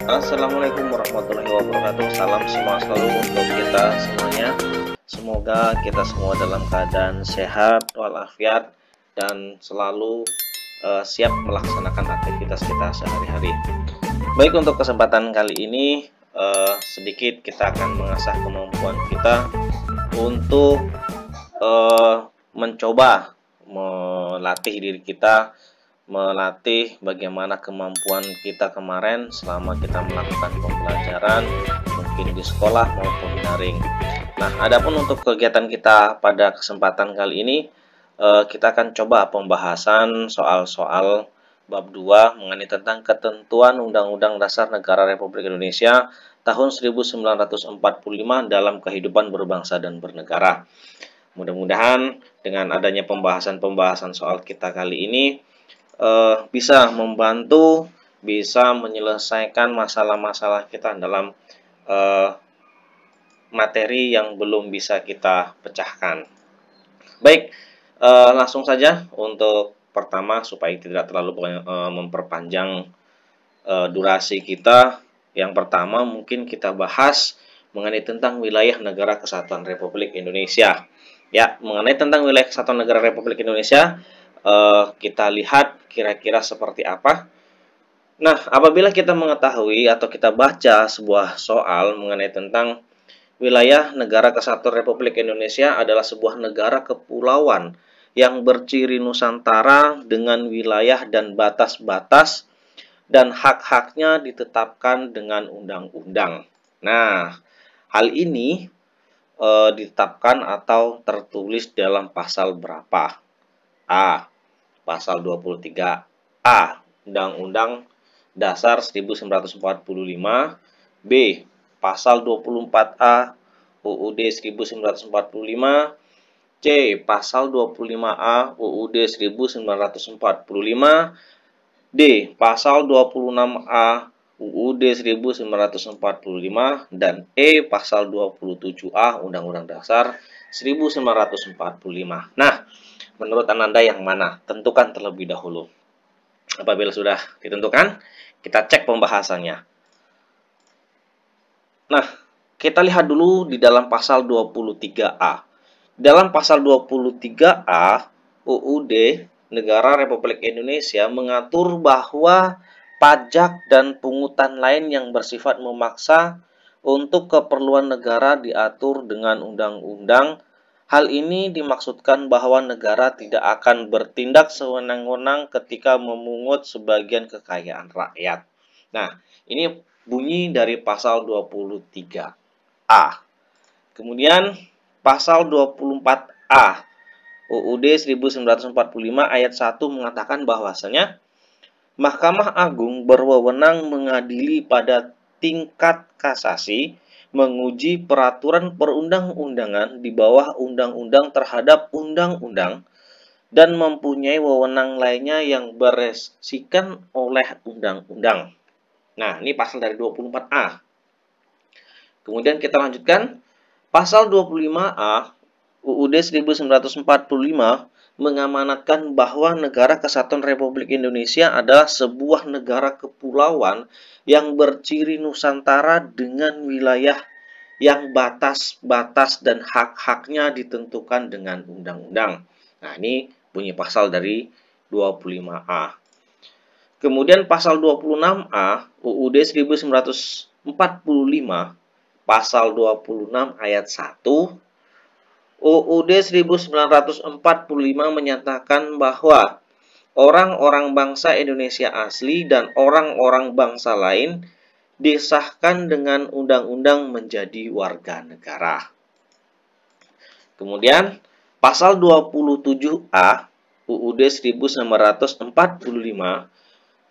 Assalamualaikum warahmatullahi wabarakatuh. Salam semangat selalu untuk kita semuanya. Semoga kita semua dalam keadaan sehat walafiat dan selalu siap melaksanakan aktivitas kita sehari-hari. Baik, untuk kesempatan kali ini sedikit kita akan mengasah kemampuan kita untuk mencoba melatih diri kita, melatih bagaimana kemampuan kita kemarin selama kita melakukan pembelajaran mungkin di sekolah maupun daring. Nah, adapun untuk kegiatan kita pada kesempatan kali ini, kita akan coba pembahasan soal-soal bab 2 mengenai tentang ketentuan Undang-Undang Dasar Negara Republik Indonesia tahun 1945 dalam kehidupan berbangsa dan bernegara. Mudah-mudahan dengan adanya pembahasan-pembahasan soal kita kali ini bisa membantu, bisa menyelesaikan masalah-masalah kita dalam materi yang belum bisa kita pecahkan. Baik, langsung saja untuk pertama supaya tidak terlalu memperpanjang durasi kita. Yang pertama mungkin kita bahas mengenai tentang wilayah negara kesatuan Republik Indonesia. Ya, mengenai tentang wilayah kesatuan negara Republik Indonesia, kita lihat kira-kira seperti apa. Nah, apabila kita mengetahui atau kita baca sebuah soal mengenai tentang wilayah negara kesatuan Republik Indonesia adalah sebuah negara kepulauan yang berciri Nusantara dengan wilayah dan batas-batas dan hak-haknya ditetapkan dengan undang-undang. Nah, hal ini ditetapkan atau tertulis dalam pasal berapa? A. Pasal 23A Undang-Undang Dasar 1945. B. Pasal 24A UUD 1945. C. Pasal 25A UUD 1945. D. Pasal 26A UUD 1945. Dan E. Pasal 27A Undang-Undang Dasar 1945. Nah, menurut Anda yang mana? Tentukan terlebih dahulu. Apabila sudah ditentukan, kita cek pembahasannya. Nah, kita lihat dulu di dalam pasal 23A. Dalam pasal 23A UUD Negara Republik Indonesia mengatur bahwa pajak dan pungutan lain yang bersifat memaksa untuk keperluan negara diatur dengan undang-undang. Hal ini dimaksudkan bahwa negara tidak akan bertindak sewenang-wenang ketika memungut sebagian kekayaan rakyat. Nah, ini bunyi dari pasal 23A. Kemudian pasal 24A UUD 1945 ayat 1 mengatakan bahwasanya Mahkamah Agung berwenang mengadili pada tingkat kasasi, menguji peraturan perundang-undangan di bawah undang-undang terhadap undang-undang, dan mempunyai wewenang lainnya yang beresmikan oleh undang-undang. Nah, ini pasal dari 24A. Kemudian kita lanjutkan. Pasal 25A UUD 1945 mengamanatkan bahwa negara kesatuan Republik Indonesia adalah sebuah negara kepulauan yang berciri Nusantara dengan wilayah yang batas-batas dan hak-haknya ditentukan dengan undang-undang. Nah, ini bunyi pasal dari 25A. Kemudian pasal 26A UUD 1945 pasal 26 ayat 1 UUD 1945 menyatakan bahwa orang-orang bangsa Indonesia asli dan orang-orang bangsa lain disahkan dengan undang-undang menjadi warga negara. Kemudian pasal 27A UUD 1945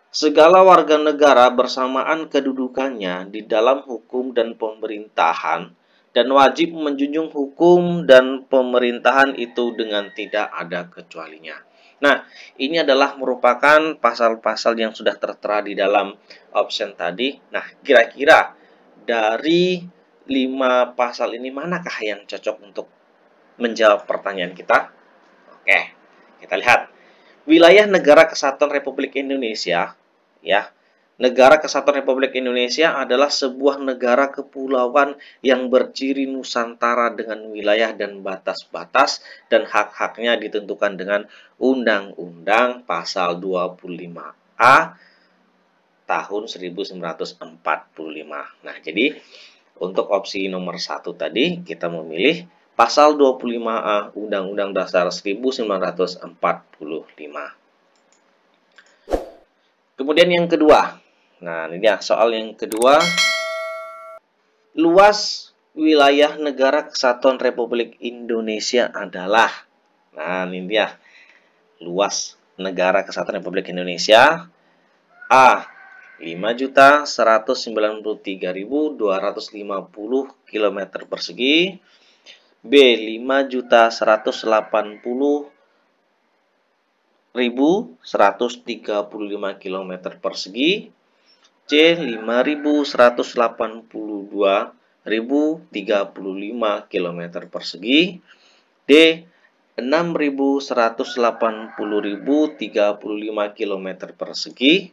segala warga negara bersamaan kedudukannya di dalam hukum dan pemerintahan dan wajib menjunjung hukum dan pemerintahan itu dengan tidak ada kecualinya. Nah, ini adalah merupakan pasal-pasal yang sudah tertera di dalam option tadi. Nah, kira-kira dari 5 pasal ini manakah yang cocok untuk menjawab pertanyaan kita? Oke, kita lihat. Wilayah negara kesatuan Republik Indonesia, ya, Negara Kesatuan Republik Indonesia adalah sebuah negara kepulauan yang berciri Nusantara dengan wilayah dan batas-batas dan hak-haknya ditentukan dengan Undang-Undang Pasal 25A tahun 1945. Nah, jadi untuk opsi nomor 1 tadi kita memilih Pasal 25A Undang-Undang Dasar 1945. Kemudian yang kedua. Nah, ini dia soal yang kedua. Luas wilayah negara Kesatuan Republik Indonesia adalah. Nah, ini dia. Luas negara Kesatuan Republik Indonesia. A. 5.193.250 km persegi. B. 5.180.135 km persegi. C. 5.182.035 km persegi. D. 6.180.035 km persegi.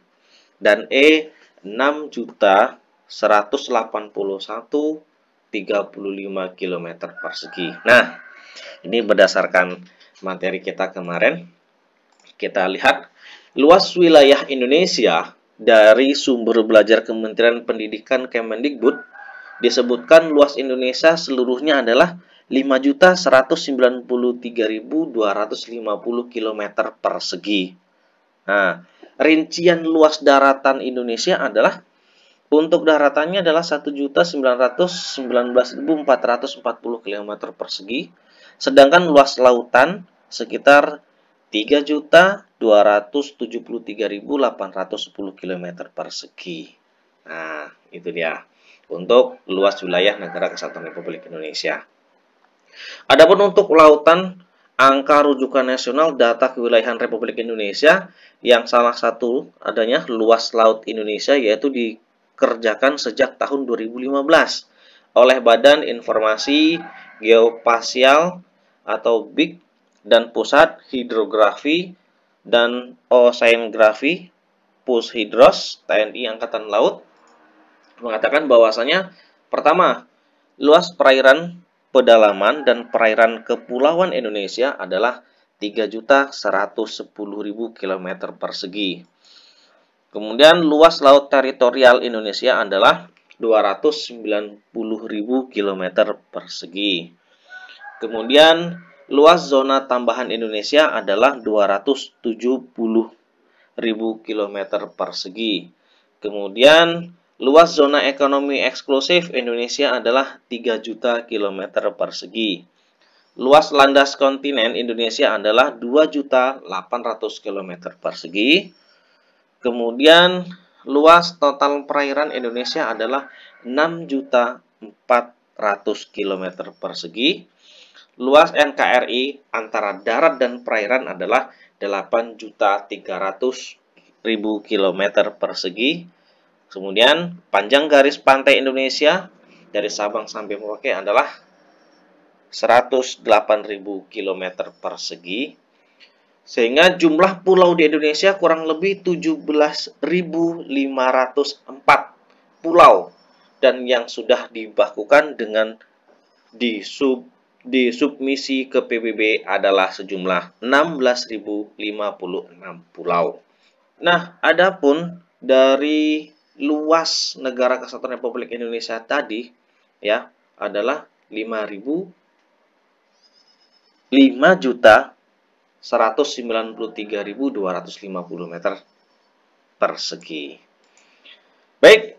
Dan E. 6.181.035 km persegi. Nah, ini berdasarkan materi kita kemarin. Kita lihat luas wilayah Indonesia dari sumber belajar Kementerian Pendidikan Kemendikbud disebutkan luas Indonesia seluruhnya adalah 5.193.250 km persegi. Nah, rincian luas daratan Indonesia adalah untuk daratannya adalah 1.919.440 km persegi, sedangkan luas lautan sekitar 3.273.810 km persegi. Nah, itu dia untuk luas wilayah negara Kesatuan Republik Indonesia. Adapun untuk lautan, angka rujukan nasional data kewilayahan Republik Indonesia yang salah satu adanya luas laut Indonesia yaitu dikerjakan sejak tahun 2015 oleh Badan Informasi Geospasial atau BIG dan Pusat Hidrografi dan Oceanografi Pushidros TNI Angkatan Laut mengatakan bahwasanya pertama, luas perairan pedalaman dan perairan kepulauan Indonesia adalah 3.110.000 km persegi. Kemudian luas laut teritorial Indonesia adalah 290.000 km persegi. Kemudian luas zona tambahan Indonesia adalah 270.000 km persegi. Kemudian luas zona ekonomi eksklusif Indonesia adalah 3 juta km persegi. Luas landas kontinen Indonesia adalah 2.800.000 km persegi. Kemudian luas total perairan Indonesia adalah 6.400.000 km persegi. Luas NKRI antara darat dan perairan adalah 8.300.000 km persegi. Kemudian panjang garis pantai Indonesia dari Sabang sampai Merauke adalah 108.000 km persegi. Sehingga jumlah pulau di Indonesia kurang lebih 17.504 pulau dan yang sudah dibakukan dengan disubmisi ke PBB adalah sejumlah 16.056 pulau. Nah, adapun dari luas negara Kesatuan Republik Indonesia tadi ya adalah 5.193.250 meter persegi. Baik,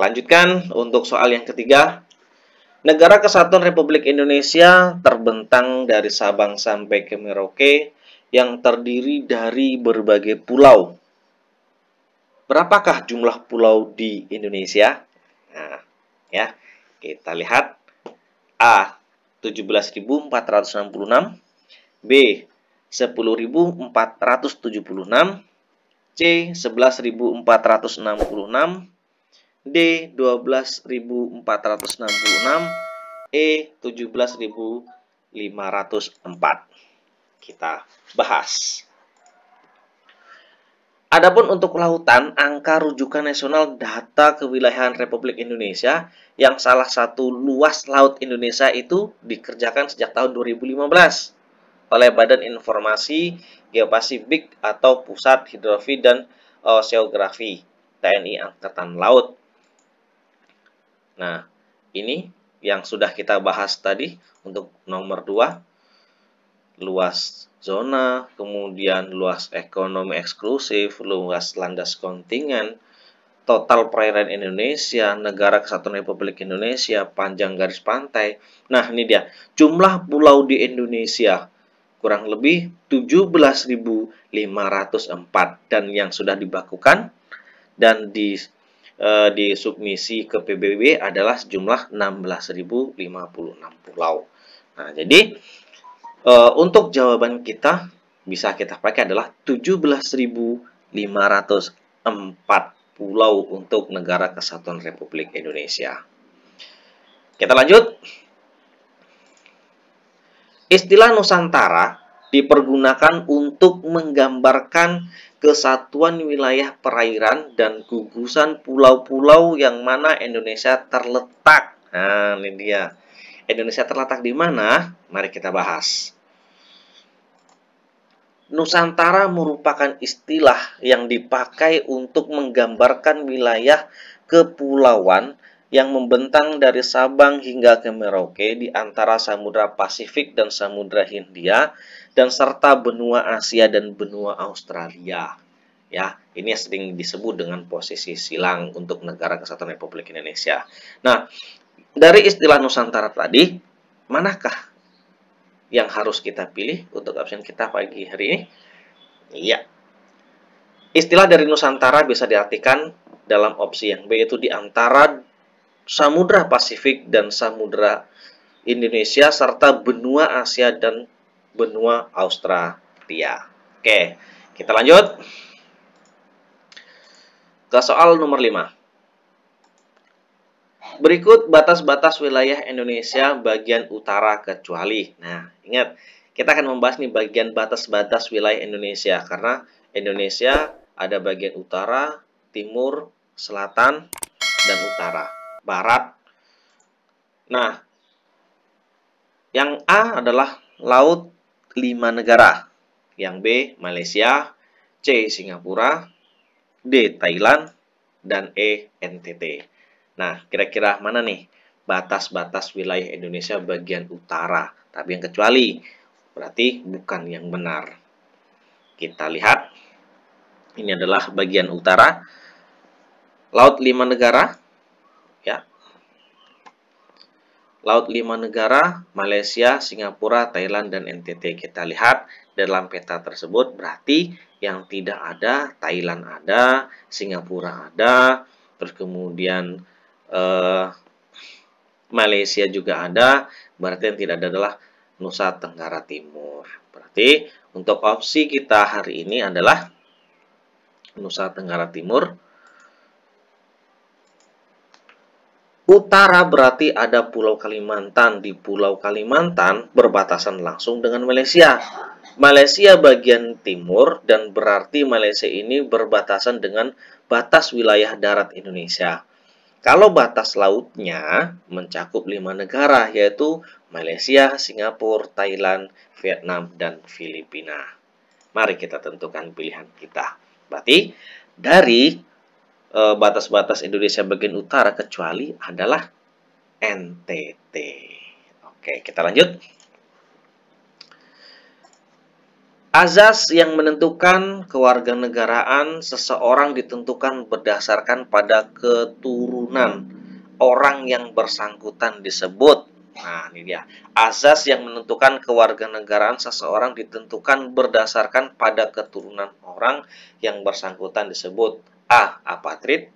lanjutkan untuk soal yang ketiga. Negara Kesatuan Republik Indonesia terbentang dari Sabang sampai ke Merauke yang terdiri dari berbagai pulau. Berapakah jumlah pulau di Indonesia? Nah, ya, kita lihat. A. 17.466, B. 10.476, C. 11.466, D. 12.466, E. 17.504. Kita bahas. Adapun untuk lautan, angka rujukan nasional data kewilayahan Republik Indonesia yang salah satu luas laut Indonesia itu dikerjakan sejak tahun 2015 oleh Badan Informasi Geopasifik atau Pusat Hidrografi dan Oseografi TNI Angkatan Laut. Nah, ini yang sudah kita bahas tadi untuk nomor 2, luas zona, kemudian luas ekonomi eksklusif, luas landas kontingen, total perairan Indonesia, negara kesatuan Republik Indonesia, panjang garis pantai. Nah, ini dia jumlah pulau di Indonesia kurang lebih 17.504 dan yang sudah dibakukan dan disubmisi ke PBB adalah sejumlah 16.056 pulau. Nah, jadi untuk jawaban kita bisa kita pakai adalah 17.504 pulau untuk negara kesatuan Republik Indonesia. Kita lanjut. Istilah Nusantara dipergunakan untuk menggambarkan kesatuan wilayah perairan dan gugusan pulau-pulau yang mana Indonesia terletak. Nah, ini dia. Indonesia terletak di mana? Mari kita bahas. Nusantara merupakan istilah yang dipakai untuk menggambarkan wilayah kepulauan yang membentang dari Sabang hingga ke Merauke di antara Samudra Pasifik dan Samudra Hindia dan serta benua Asia dan benua Australia. Ya, ini sering disebut dengan posisi silang untuk negara kesatuan Republik Indonesia. Nah, dari istilah Nusantara tadi, manakah yang harus kita pilih untuk absen kita pagi hari ini? Iya. Istilah dari Nusantara bisa diartikan dalam opsi yang B, yaitu di antara Samudra Pasifik dan Samudra Indonesia serta benua Asia dan benua Australia. Oke, kita lanjut ke soal nomor 5. Berikut batas-batas wilayah Indonesia bagian utara kecuali. Nah, ingat, kita akan membahas nih bagian batas-batas wilayah Indonesia karena Indonesia ada bagian utara, timur, selatan, dan utara, barat. Nah, yang A adalah Laut 5 negara, yang B Malaysia, C Singapura, D Thailand, dan E NTT. Nah, kira-kira mana nih batas-batas wilayah Indonesia bagian utara? Tapi yang kecuali, berarti bukan yang benar. Kita lihat, ini adalah bagian utara, Laut 5 negara, ya. Laut 5 negara, Malaysia, Singapura, Thailand, dan NTT. Kita lihat dalam peta tersebut, berarti yang tidak ada, Thailand ada, Singapura ada, terus kemudian Malaysia juga ada, berarti yang tidak ada adalah Nusa Tenggara Timur. Berarti untuk opsi kita hari ini adalah Nusa Tenggara Timur. Utara berarti ada Pulau Kalimantan. Di Pulau Kalimantan berbatasan langsung dengan Malaysia. Malaysia bagian timur dan berarti Malaysia ini berbatasan dengan batas wilayah darat Indonesia. Kalau batas lautnya mencakup 5 negara, yaitu Malaysia, Singapura, Thailand, Vietnam, dan Filipina. Mari kita tentukan pilihan kita. Berarti dari batas-batas Indonesia bagian utara kecuali adalah NTT. Oke, kita lanjut. Azas yang menentukan kewarganegaraan seseorang ditentukan berdasarkan pada keturunan orang yang bersangkutan disebut. Nah, ini dia. Azas yang menentukan kewarganegaraan seseorang ditentukan berdasarkan pada keturunan orang yang bersangkutan disebut. A. Apatrid,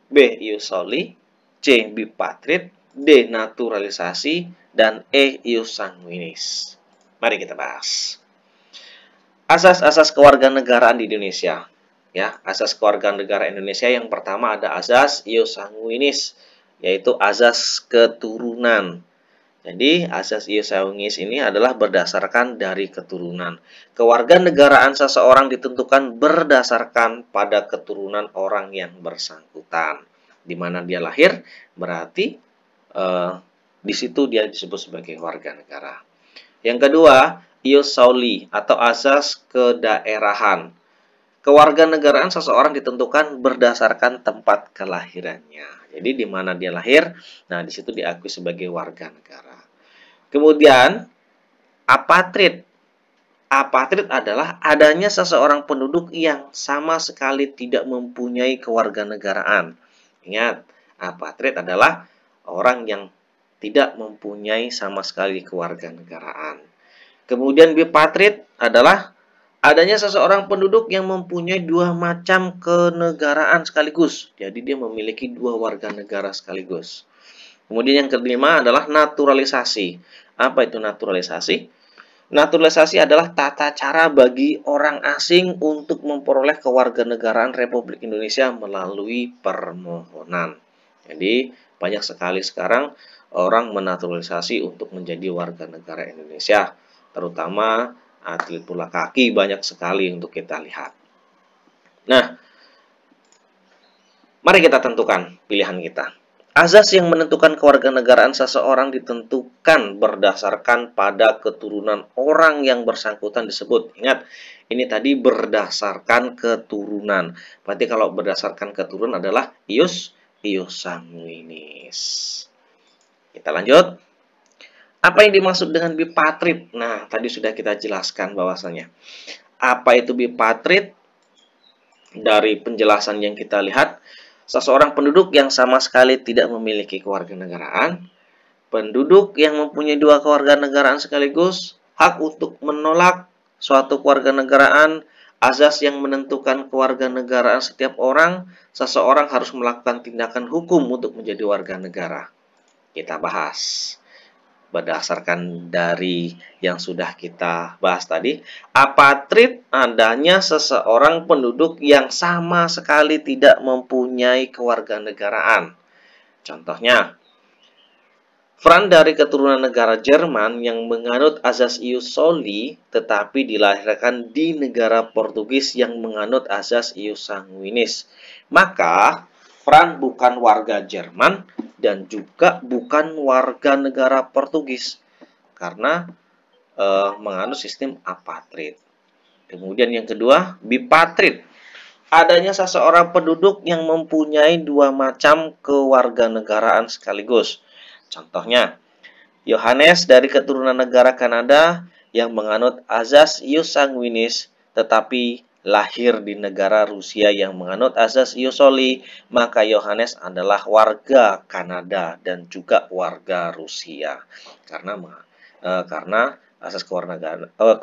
B. Ius soli, C. Bipatrid, D. Naturalisasi, dan E. Ius sanguinis. Mari kita bahas. Asas-asas kewarganegaraan di Indonesia. Ya, asas kewarganegaraan Indonesia yang pertama ada asas ius sanguinis, yaitu asas keturunan. Jadi, asas ius sanguinis ini adalah berdasarkan dari keturunan. Kewarganegaraan seseorang ditentukan berdasarkan pada keturunan orang yang bersangkutan. Di mana dia lahir, berarti di situ dia disebut sebagai warga negara. Yang kedua, ius soli atau asas kedaerahan. Kewarganegaraan seseorang ditentukan berdasarkan tempat kelahirannya. Jadi di mana dia lahir, nah di situ diakui sebagai warga negara. Kemudian apatrid. Apatrid adalah adanya seseorang penduduk yang sama sekali tidak mempunyai kewarganegaraan. Ingat, apatrid adalah orang yang tidak mempunyai sama sekali kewarganegaraan. Kemudian bipatrid adalah adanya seseorang penduduk yang mempunyai dua macam kenegaraan sekaligus. Jadi dia memiliki dua warga negara sekaligus. Kemudian yang kelima adalah naturalisasi. Apa itu naturalisasi? Naturalisasi adalah tata cara bagi orang asing untuk memperoleh kewarganegaraan Republik Indonesia melalui permohonan. Jadi, banyak sekali sekarang orang menaturalisasi untuk menjadi warga negara Indonesia. Terutama atlet bola kaki banyak sekali untuk kita lihat. Nah, mari kita tentukan pilihan kita. Azas yang menentukan kewarganegaraan seseorang ditentukan berdasarkan pada keturunan orang yang bersangkutan disebut. Ingat, ini tadi berdasarkan keturunan. Berarti kalau berdasarkan keturunan adalah ius sanguinis. Kita lanjut. Apa yang dimaksud dengan bipatrid? Nah, tadi sudah kita jelaskan bahwasannya. Apa itu bipatrid? Dari penjelasan yang kita lihat, seseorang penduduk yang sama sekali tidak memiliki kewarganegaraan, penduduk yang mempunyai dua kewarganegaraan sekaligus, hak untuk menolak suatu kewarganegaraan, azas yang menentukan kewarganegaraan setiap orang, seseorang harus melakukan tindakan hukum untuk menjadi warga negara. Kita bahas. Berdasarkan dari yang sudah kita bahas tadi, apatrid adanya seseorang penduduk yang sama sekali tidak mempunyai kewarganegaraan. Contohnya, Franz dari keturunan negara Jerman yang menganut azas ius soli tetapi dilahirkan di negara Portugis yang menganut azas ius sanguinis. Maka, Franz bukan warga Jerman dan juga bukan warga negara Portugis karena menganut sistem apatrid. Kemudian yang kedua, bipatrid. Adanya seseorang penduduk yang mempunyai dua macam kewarganegaraan sekaligus. Contohnya, Yohanes dari keturunan negara Kanada yang menganut azas ius sanguinis tetapi lahir di negara Rusia yang menganut azas ius soli, maka Yohanes adalah warga Kanada dan juga warga Rusia karena asas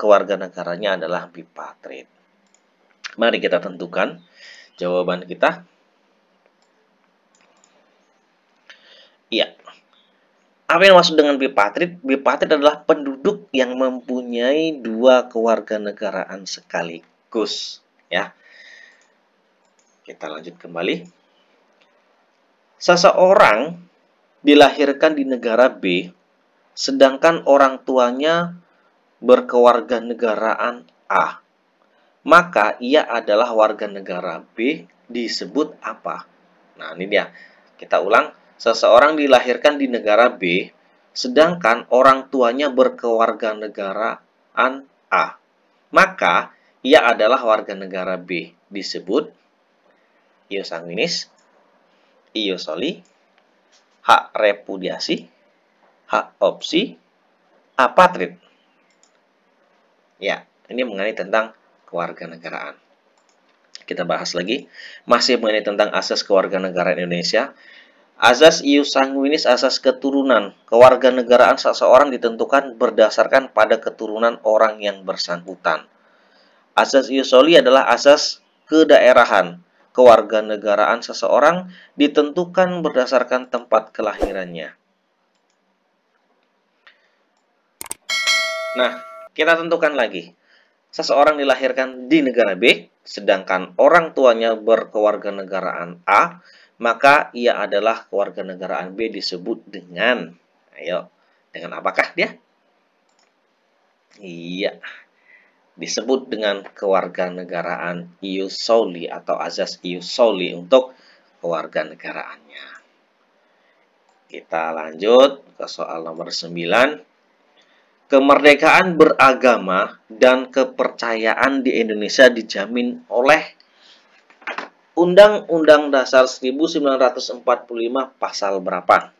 kewarganegaranya adalah bipatrid. Mari kita tentukan jawaban kita. Iya. Apa yang maksud dengan bipatrid? Bipatrid adalah penduduk yang mempunyai dua kewarganegaraan sekaligus. Ya. Kita lanjut kembali. Seseorang dilahirkan di negara B, sedangkan orang tuanya berkewarganegaraan A. Maka ia adalah warga negara B disebut apa? Nah, ini dia. Kita ulang. Seseorang dilahirkan di negara B, sedangkan orang tuanya berkewarganegaraan A. Maka, ia adalah warga negara B. Disebut ius sanguinis, ius soli, hak repudiasi, hak opsi, apatrid. Ya, ini mengenai tentang kewarganegaraan. Kita bahas lagi. Masih mengenai tentang asas kewarganegaraan Indonesia. Azas ius sanguinis asas keturunan. Kewarganegaraan seseorang ditentukan berdasarkan pada keturunan orang yang bersangkutan. Asas ius soli adalah asas kedaerahan. Kewarganegaraan seseorang ditentukan berdasarkan tempat kelahirannya. Nah, kita tentukan lagi. Seseorang dilahirkan di negara B, sedangkan orang tuanya berkewarganegaraan A, maka ia adalah kewarganegaraan B disebut dengan, ayo Dengan apakah dia? Iya, disebut dengan kewarganegaraan ius soli atau azas ius soli untuk kewarganegaraannya. Kita lanjut ke soal nomor 9. Kemerdekaan beragama dan kepercayaan di Indonesia dijamin oleh Undang-Undang Dasar 1945 pasal berapa?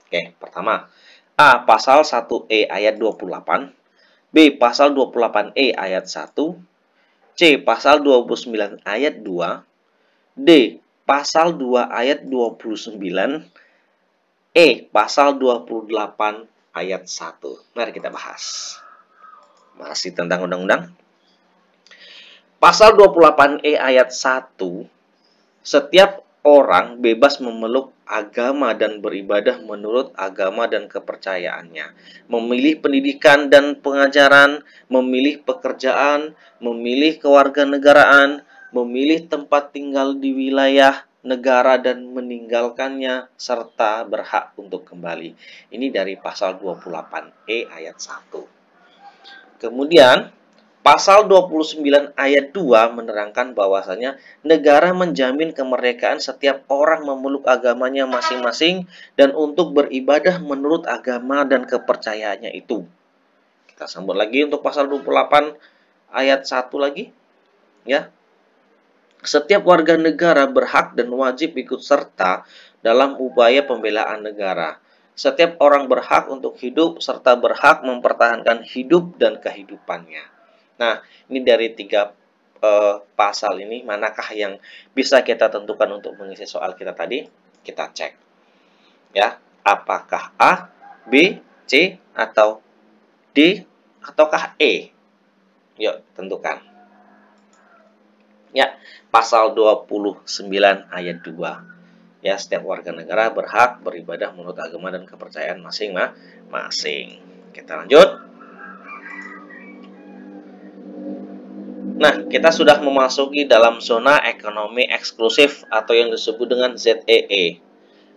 Oke, pertama, A. Pasal 1E ayat 28, B. Pasal 28E ayat 1, C. Pasal 29 ayat 2, D. Pasal 2 ayat 29, E. Pasal 28 ayat 1. Mari kita bahas. Masih tentang undang-undang. Pasal 28E ayat 1, setiap orang bebas memeluk agama dan beribadah menurut agama dan kepercayaannya, memilih pendidikan dan pengajaran, memilih pekerjaan, memilih kewarganegaraan, memilih tempat tinggal di wilayah negara dan meninggalkannya, serta berhak untuk kembali. Ini dari pasal 28E ayat 1. Kemudian, pasal 29 ayat 2 menerangkan bahwasanya negara menjamin kemerdekaan setiap orang memeluk agamanya masing-masing dan untuk beribadah menurut agama dan kepercayaannya itu. Kita sambut lagi untuk pasal 28 ayat 1 lagi. Ya. Setiap warga negara berhak dan wajib ikut serta dalam upaya pembelaan negara. Setiap orang berhak untuk hidup serta berhak mempertahankan hidup dan kehidupannya. Nah, ini dari 3 pasal ini, manakah yang bisa kita tentukan untuk mengisi soal kita tadi? Kita cek. Ya, apakah A, B, C, atau D, ataukah E? Yuk, tentukan. Ya, pasal 29 ayat 2. Ya, setiap warga negara berhak beribadah menurut agama dan kepercayaan masing-masing. Kita lanjut. Nah, kita sudah memasuki dalam zona ekonomi eksklusif atau yang disebut dengan ZEE.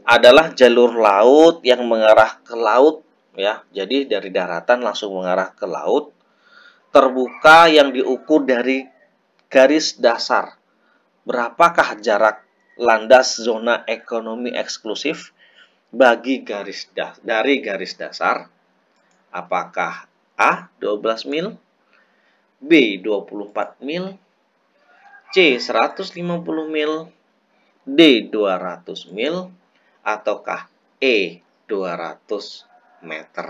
Adalah jalur laut yang mengarah ke laut, ya. Jadi dari daratan langsung mengarah ke laut, terbuka yang diukur dari garis dasar. Berapakah jarak landas zona ekonomi eksklusif bagi dari garis dasar? Apakah A 12 mil, B 24 mil, C 150 mil, D 200 mil, ataukah E 200 meter.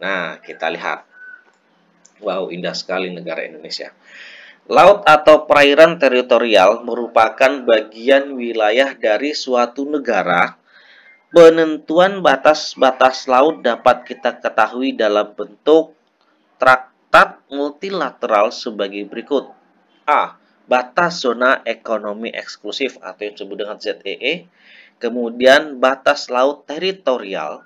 Nah, kita lihat. Wow, indah sekali negara Indonesia. Laut atau perairan teritorial merupakan bagian wilayah dari suatu negara. Penentuan batas-batas laut dapat kita ketahui dalam bentuk traktat multilateral sebagai berikut. A. Batas zona ekonomi eksklusif atau yang disebut dengan ZEE. Kemudian batas laut teritorial.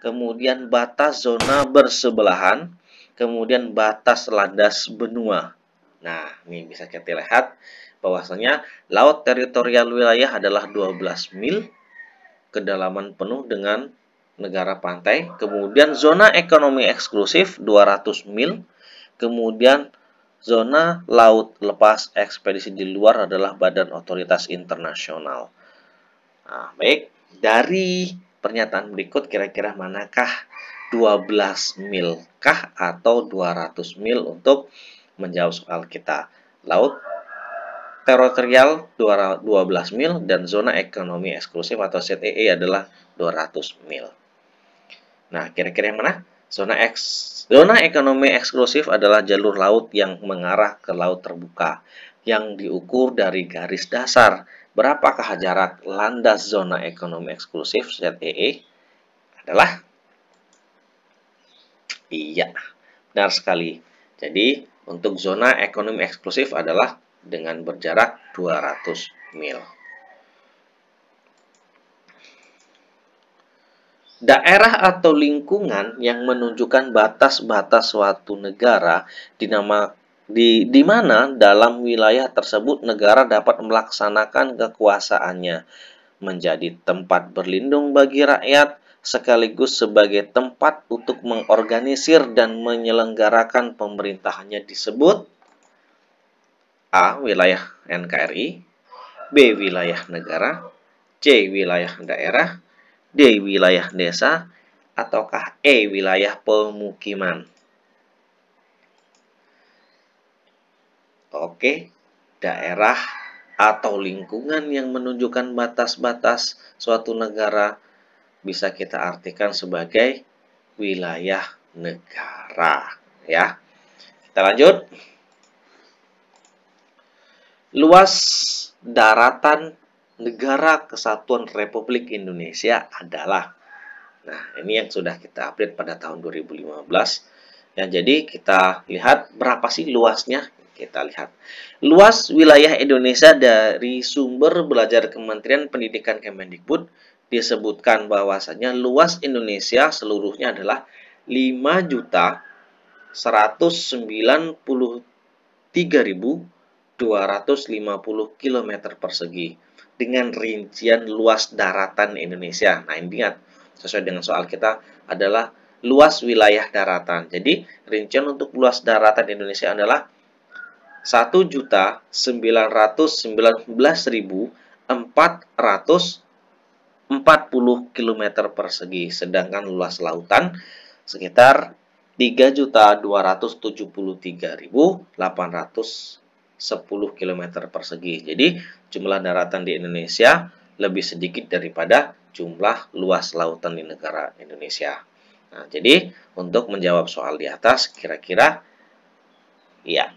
Kemudian batas zona bersebelahan. Kemudian batas landas benua. Nah, ini bisa kita lihat bahwasanya laut teritorial wilayah adalah 12 mil. Kedalaman penuh dengan negara pantai. Kemudian zona ekonomi eksklusif 200 mil. Kemudian zona laut lepas ekspedisi di luar adalah badan otoritas internasional. Nah, baik. Dari pernyataan berikut kira-kira manakah 12 mil kah atau 200 mil untuk menjawab soal kita? Laut teritorial 12 mil dan zona ekonomi eksklusif atau ZEE adalah 200 mil. Nah, kira-kira yang mana? Zona ekonomi eksklusif adalah jalur laut yang mengarah ke laut terbuka yang diukur dari garis dasar. Berapakah jarak landas zona ekonomi eksklusif ZEE? Adalah iya, benar sekali. Jadi, untuk zona ekonomi eksklusif adalah dengan berjarak 200 mil. Daerah atau lingkungan yang menunjukkan batas-batas suatu negara di mana dalam wilayah tersebut negara dapat melaksanakan kekuasaannya menjadi tempat berlindung bagi rakyat, sekaligus sebagai tempat untuk mengorganisir dan menyelenggarakan pemerintahannya disebut A. Wilayah NKRI, B. Wilayah negara, C. Wilayah daerah, D. Wilayah desa, ataukah E. Wilayah pemukiman. Oke, daerah atau lingkungan yang menunjukkan batas-batas suatu negara bisa kita artikan sebagai wilayah negara, ya. Kita lanjut. Luas daratan negara Kesatuan Republik Indonesia adalah. Nah, ini yang sudah kita update pada tahun 2015. Ya, jadi kita lihat berapa sih luasnya? Kita lihat. Luas wilayah Indonesia dari sumber belajar Kementerian Pendidikan Kemendikbud disebutkan bahwasanya luas Indonesia seluruhnya adalah 5.193.250 km persegi dengan rincian luas daratan Indonesia. Nah, ingat sesuai dengan soal kita adalah luas wilayah daratan. Jadi, rincian untuk luas daratan Indonesia adalah 1.919.440 km persegi, sedangkan luas lautan sekitar 3.273.810 km persegi. Jadi, jumlah daratan di Indonesia lebih sedikit daripada jumlah luas lautan di negara Indonesia. Nah, jadi untuk menjawab soal di atas, kira-kira ya,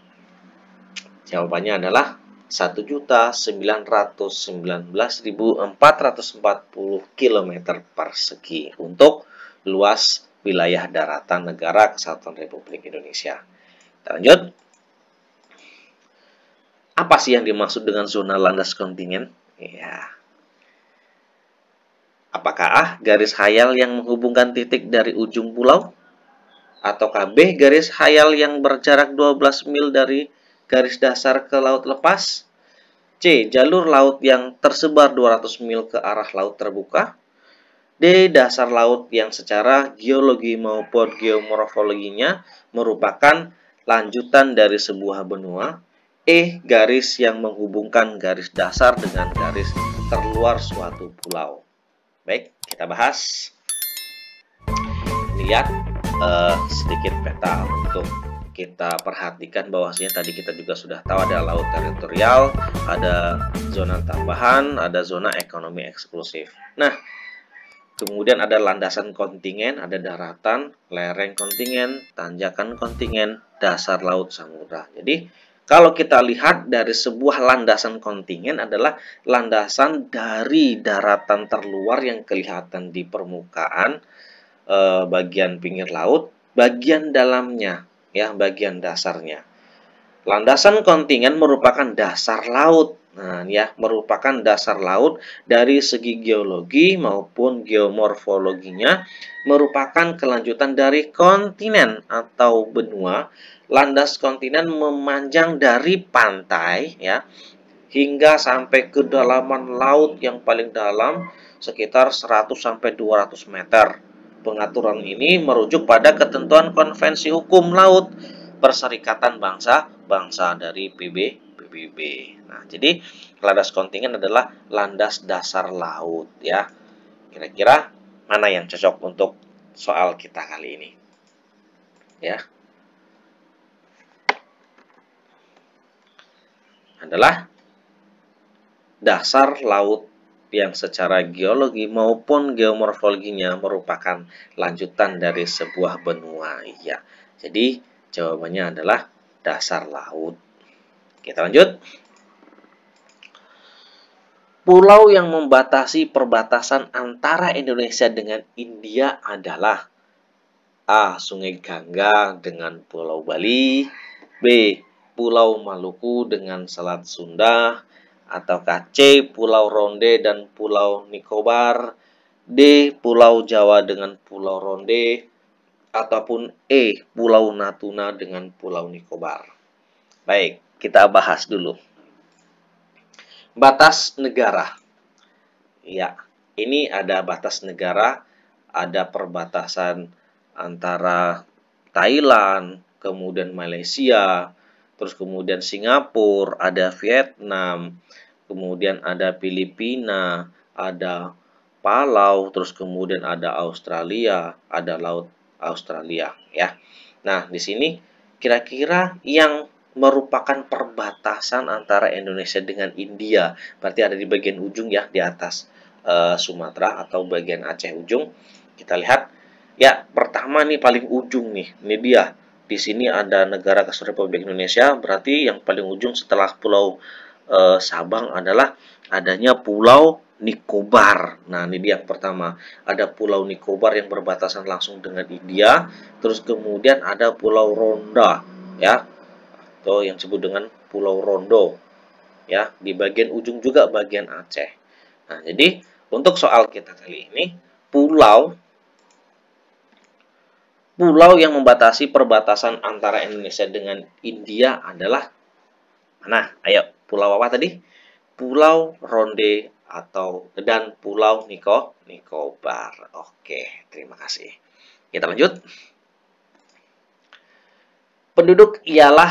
jawabannya adalah 1.919.440 km persegi untuk luas wilayah daratan negara Kesatuan Republik Indonesia. Kita lanjut. Apa sih yang dimaksud dengan zona landas kontingen? Ya. Apakah A, garis khayal yang menghubungkan titik dari ujung pulau? Ataukah B, garis khayal yang berjarak 12 mil dari garis dasar ke laut lepas? C, jalur laut yang tersebar 200 mil ke arah laut terbuka? D, dasar laut yang secara geologi maupun geomorfologinya merupakan lanjutan dari sebuah benua? E, garis yang menghubungkan garis dasar dengan garis terluar suatu pulau. Baik, kita bahas. Lihat sedikit peta untuk kita perhatikan bahwasanya tadi kita juga sudah tahu ada laut teritorial, ada zona tambahan, ada zona ekonomi eksklusif. Nah, kemudian ada landasan kontingen, ada daratan, lereng kontingen, tanjakan kontingen, dasar laut samudra. Jadi, kalau kita lihat dari sebuah landasan kontingen adalah landasan dari daratan terluar yang kelihatan di permukaan bagian pinggir laut, bagian dalamnya, ya, bagian dasarnya. Landasan kontingen merupakan dasar laut. Nah, ya, merupakan dasar laut dari segi geologi maupun geomorfologinya, merupakan kelanjutan dari kontinen atau benua. Landas kontinen memanjang dari pantai, ya, hingga sampai kedalaman laut yang paling dalam sekitar 100 sampai 200 meter. Pengaturan ini merujuk pada ketentuan Konvensi Hukum Laut Perserikatan Bangsa-Bangsa dari PBB. Nah, jadi landas kontingen adalah landas dasar laut, ya. Kira-kira mana yang cocok untuk soal kita kali ini? Ya. Adalah dasar laut yang secara geologi maupun geomorfologinya merupakan lanjutan dari sebuah benua. Iya. Jadi jawabannya adalah dasar laut. Kita lanjut. Pulau yang membatasi perbatasan antara Indonesia dengan India adalah A. Sungai Gangga dengan Pulau Bali, B. Pulau Maluku dengan Selat Sunda, ataukah C. Pulau Ronde dan Pulau Nicobar, D. Pulau Jawa dengan Pulau Ronde, ataupun E. Pulau Natuna dengan Pulau Nicobar. Baik, kita bahas dulu. Batas negara. Ya, ini ada batas negara ada perbatasan antara Thailand, kemudian Malaysia, terus kemudian Singapura, ada Vietnam, kemudian ada Filipina, ada Palau, terus kemudian ada Australia, ada Laut Australia ya. Nah, di sini kira-kira yang merupakan perbatasan antara Indonesia dengan India, berarti ada di bagian ujung ya, di atas Sumatera atau bagian Aceh ujung. Kita lihat ya, pertama nih paling ujung nih, ini dia. Di sini ada negara Kesatuan Republik Indonesia, berarti yang paling ujung setelah Pulau Sabang adalah adanya Pulau Nicobar. Nah, ini dia yang pertama. Ada Pulau Nicobar yang berbatasan langsung dengan India, terus kemudian ada Pulau Ronda ya, atau yang disebut dengan Pulau Rondo ya, di bagian ujung juga bagian Aceh. Nah, jadi untuk soal kita kali ini, pulau yang membatasi perbatasan antara Indonesia dengan India adalah mana? Ayo, pulau apa tadi? Pulau Ronde dan Pulau Nicobar. Oke, terima kasih. Kita lanjut. Penduduk ialah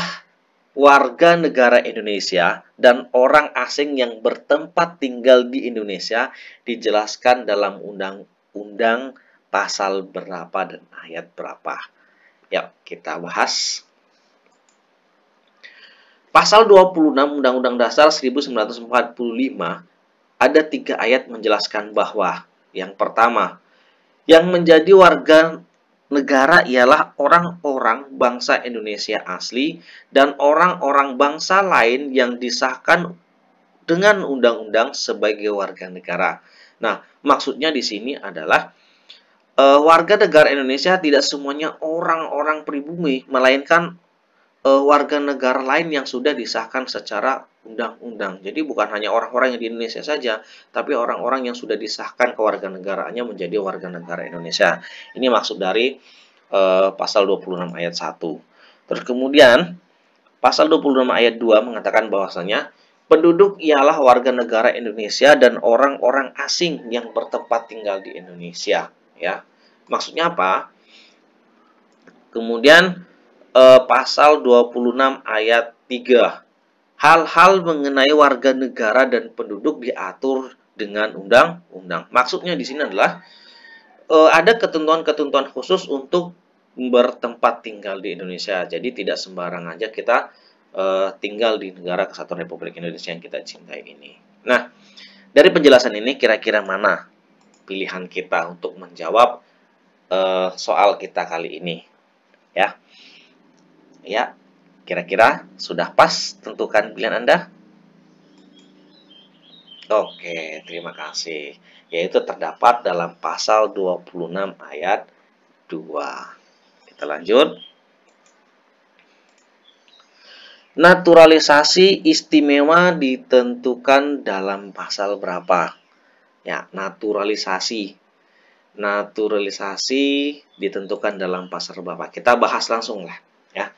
warga negara Indonesia dan orang asing yang bertempat tinggal di Indonesia, dijelaskan dalam undang-undang pasal berapa dan ayat berapa. Yuk, kita bahas. Pasal 26 Undang-Undang Dasar 1945 ada 3 ayat menjelaskan bahwa yang pertama, yang menjadi warga negara ialah orang-orang bangsa Indonesia asli dan orang-orang bangsa lain yang disahkan dengan undang-undang sebagai warga negara. Nah, maksudnya di sini adalah warga negara Indonesia tidak semuanya orang-orang pribumi, melainkan warga negara lain yang sudah disahkan secara undang-undang. Jadi bukan hanya orang-orang yang di Indonesia saja, tapi orang-orang yang sudah disahkan kewarganegaraannya menjadi warga negara Indonesia. Ini maksud dari pasal 26 ayat 1. Terus kemudian pasal 26 ayat 2 mengatakan bahwasanya penduduk ialah warga negara Indonesia dan orang-orang asing yang bertempat tinggal di Indonesia, ya. Maksudnya apa? Kemudian pasal 26 ayat 3. Hal-hal mengenai warga negara dan penduduk diatur dengan undang-undang. Maksudnya di sini adalah ada ketentuan-ketentuan khusus untuk bertempat tinggal di Indonesia. Jadi tidak sembarang aja kita tinggal di negara Kesatuan Republik Indonesia yang kita cintai ini. Nah, dari penjelasan ini kira-kira mana pilihan kita untuk menjawab soal kita kali ini? Ya. Ya, kira-kira sudah pas tentukan pilihan Anda? Oke, terima kasih. Yaitu terdapat dalam pasal 26 ayat 2. Kita lanjut. Naturalisasi istimewa ditentukan dalam pasal berapa? Ya, naturalisasi. Naturalisasi ditentukan dalam pasal berapa? Kita bahas langsung lah, ya.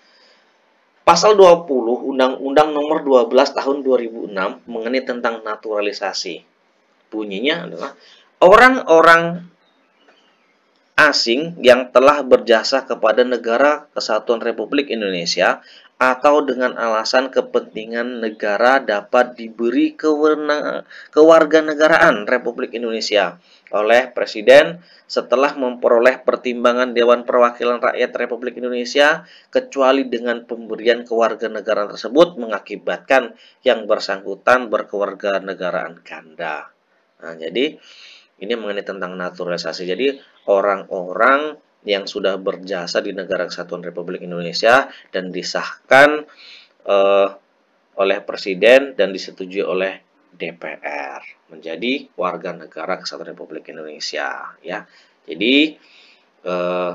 Pasal 20 Undang-Undang Nomor 12 Tahun 2006 mengenai tentang naturalisasi. Bunyinya adalah orang-orang asing yang telah berjasa kepada negara Kesatuan Republik Indonesia atau dengan alasan kepentingan negara dapat diberi kewarganegaraan Republik Indonesia oleh Presiden setelah memperoleh pertimbangan Dewan Perwakilan Rakyat Republik Indonesia, kecuali dengan pemberian kewarganegaraan tersebut mengakibatkan yang bersangkutan berkewarganegaraan ganda. Nah, jadi ini mengenai tentang naturalisasi. Jadi orang-orang yang sudah berjasa di negara Kesatuan Republik Indonesia dan disahkan oleh Presiden dan disetujui oleh DPR menjadi warga negara Kesatuan Republik Indonesia, ya. Jadi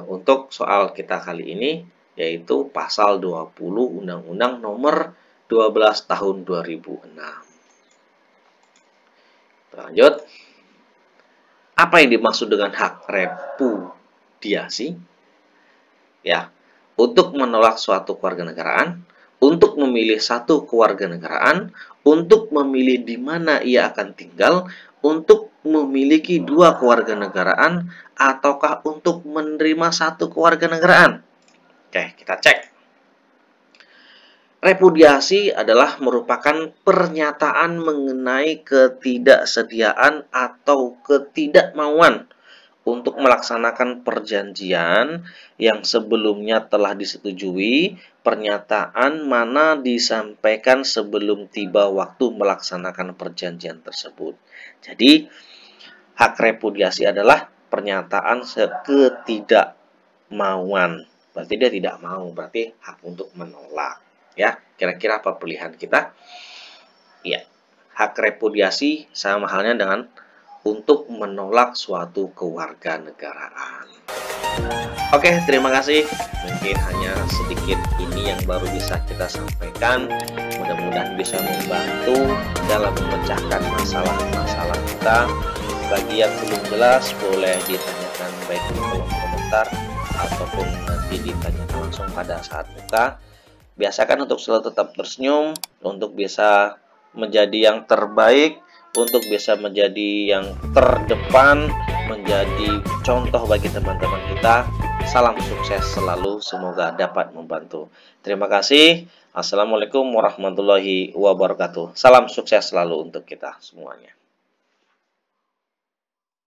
untuk soal kita kali ini yaitu pasal 20 Undang-Undang Nomor 12 Tahun 2006. Lanjut. Apa yang dimaksud dengan hak repudiasi? Ya, untuk menolak suatu kewarganegaraan, untuk memilih satu kewarganegaraan, untuk memilih di mana ia akan tinggal, untuk memiliki 2 kewarganegaraan ataukah untuk menerima 1 kewarganegaraan? Oke, kita cek. Repudiasi adalah merupakan pernyataan mengenai ketidaksediaan atau ketidakmauan untuk melaksanakan perjanjian yang sebelumnya telah disetujui, pernyataan mana disampaikan sebelum tiba waktu melaksanakan perjanjian tersebut. Jadi, hak repudiasi adalah pernyataan ketidakmauan. Berarti dia tidak mau, berarti hak untuk menolak. Ya, kira-kira apa pilihan kita? Ya, hak repudiasi sama halnya dengan untuk menolak suatu kewarganegaraan. Oke, terima kasih. Mungkin hanya sedikit ini yang baru bisa kita sampaikan. Mudah-mudahan bisa membantu dalam memecahkan masalah-masalah kita. Bagi yang belum jelas, boleh ditanyakan baik di kolom komentar ataupun nanti ditanyakan langsung pada saat buka. Biasakan untuk selalu tetap tersenyum, untuk bisa menjadi yang terbaik, untuk bisa menjadi yang terdepan, menjadi contoh bagi teman-teman kita. Salam sukses selalu, semoga dapat membantu. Terima kasih. Assalamualaikum warahmatullahi wabarakatuh. Salam sukses selalu untuk kita semuanya.